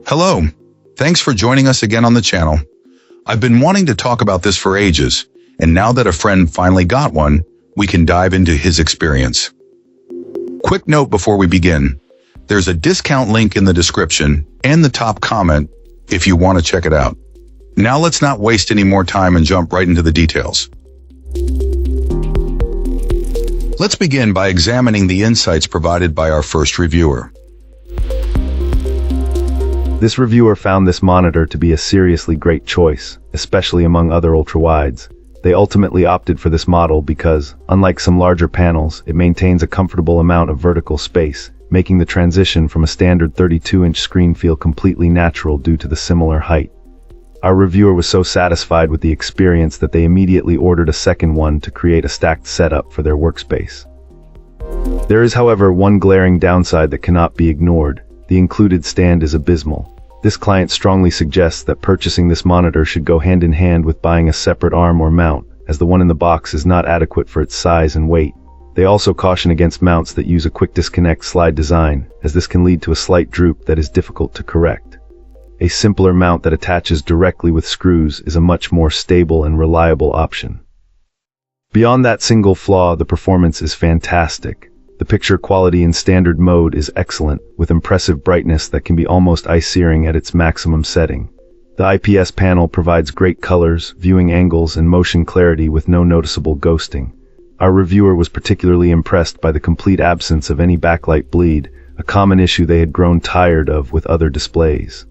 Hello, thanks for joining us again on the channel. I've been wanting to talk about this for ages, and now that a friend finally got one, we can dive into his experience. Quick note before we begin, there's a discount link in the description and the top comment if you want to check it out. Now let's not waste any more time and jump right into the details. Let's begin by examining the insights provided by our first reviewer. This reviewer found this monitor to be a seriously great choice, especially among other ultrawides. They ultimately opted for this model because, unlike some larger panels, it maintains a comfortable amount of vertical space, making the transition from a standard 32-inch screen feel completely natural due to the similar height. Our reviewer was so satisfied with the experience that they immediately ordered a second one to create a stacked setup for their workspace. There is, however, one glaring downside that cannot be ignored. The included stand is abysmal. This client strongly suggests that purchasing this monitor should go hand in hand with buying a separate arm or mount, as the one in the box is not adequate for its size and weight. They also caution against mounts that use a quick disconnect slide design, as this can lead to a slight droop that is difficult to correct. A simpler mount that attaches directly with screws is a much more stable and reliable option. Beyond that single flaw, the performance is fantastic. The picture quality in standard mode is excellent, with impressive brightness that can be almost eye-searing at its maximum setting. The IPS panel provides great colors, viewing angles, and motion clarity with no noticeable ghosting. Our reviewer was particularly impressed by the complete absence of any backlight bleed, a common issue they had grown tired of with other displays.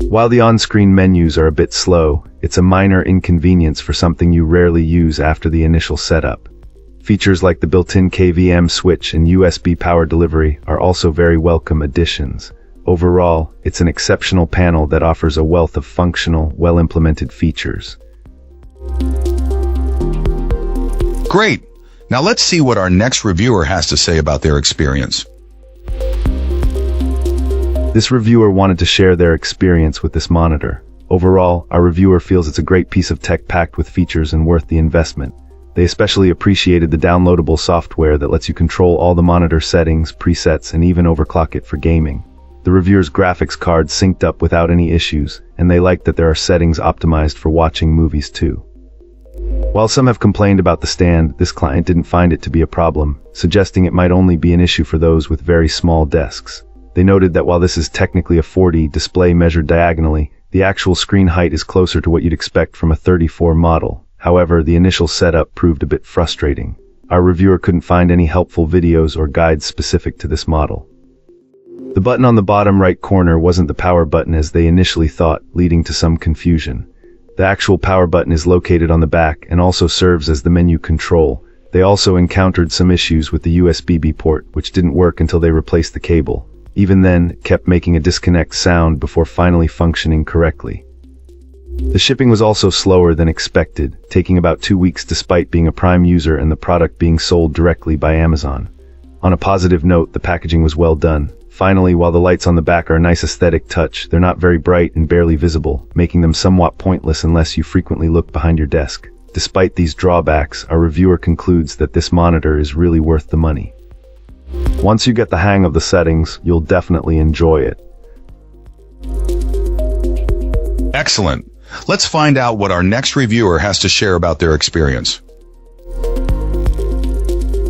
While the on-screen menus are a bit slow, it's a minor inconvenience for something you rarely use after the initial setup. Features like the built-in KVM switch and USB power delivery are also very welcome additions. Overall, it's an exceptional panel that offers a wealth of functional, well-implemented features. Great! Now let's see what our next reviewer has to say about their experience. This reviewer wanted to share their experience with this monitor. Overall, our reviewer feels it's a great piece of tech packed with features and worth the investment. They especially appreciated the downloadable software that lets you control all the monitor settings, presets, and even overclock it for gaming. The reviewer's graphics card synced up without any issues, and they liked that there are settings optimized for watching movies too. While some have complained about the stand, this client didn't find it to be a problem, suggesting it might only be an issue for those with very small desks. They noted that while this is technically a 40 display measured diagonally, the actual screen height is closer to what you'd expect from a 34 model. However, the initial setup proved a bit frustrating. Our reviewer couldn't find any helpful videos or guides specific to this model. The button on the bottom right corner wasn't the power button as they initially thought, leading to some confusion. The actual power button is located on the back and also serves as the menu control. They also encountered some issues with the USB-B port, which didn't work until they replaced the cable. Even then, it kept making a disconnect sound before finally functioning correctly. The shipping was also slower than expected, taking about 2 weeks despite being a Prime user and the product being sold directly by Amazon. On a positive note, the packaging was well done. Finally, while the lights on the back are a nice aesthetic touch, they're not very bright and barely visible, making them somewhat pointless unless you frequently look behind your desk. Despite these drawbacks, our reviewer concludes that this monitor is really worth the money. Once you get the hang of the settings, you'll definitely enjoy it. Excellent. Let's find out what our next reviewer has to share about their experience.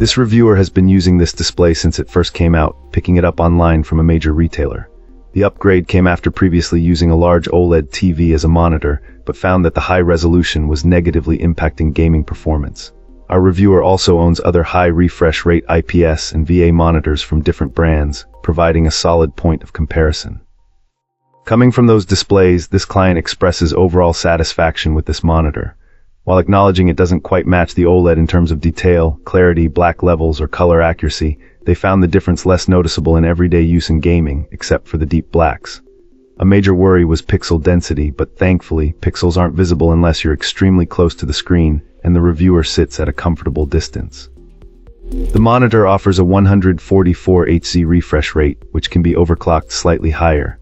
This reviewer has been using this display since it first came out, picking it up online from a major retailer. The upgrade came after previously using a large OLED TV as a monitor, but found that the high resolution was negatively impacting gaming performance. Our reviewer also owns other high refresh rate IPS and VA monitors from different brands, providing a solid point of comparison. Coming from those displays, this client expresses overall satisfaction with this monitor. While acknowledging it doesn't quite match the OLED in terms of detail, clarity, black levels, or color accuracy, they found the difference less noticeable in everyday use in gaming, except for the deep blacks. A major worry was pixel density, but thankfully, pixels aren't visible unless you're extremely close to the screen, and the reviewer sits at a comfortable distance. The monitor offers a 144 Hz refresh rate, which can be overclocked slightly higher.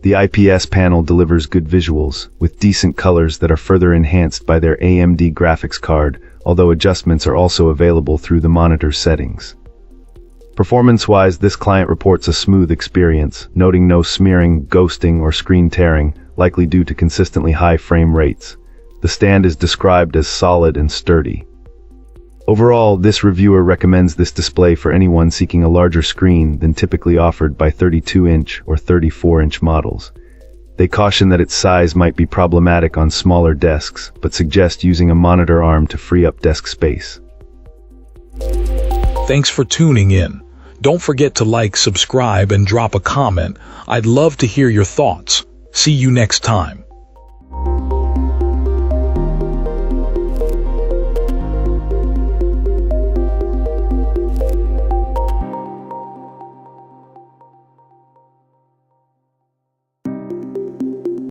The IPS panel delivers good visuals, with decent colors that are further enhanced by their AMD graphics card, although adjustments are also available through the monitor settings. Performance-wise, this client reports a smooth experience, noting no smearing, ghosting, or screen tearing, likely due to consistently high frame rates. The stand is described as solid and sturdy. Overall, this reviewer recommends this display for anyone seeking a larger screen than typically offered by 32-inch or 34-inch models. They caution that its size might be problematic on smaller desks, but suggest using a monitor arm to free up desk space. Thanks for tuning in. Don't forget to like, subscribe, and drop a comment. I'd love to hear your thoughts. See you next time.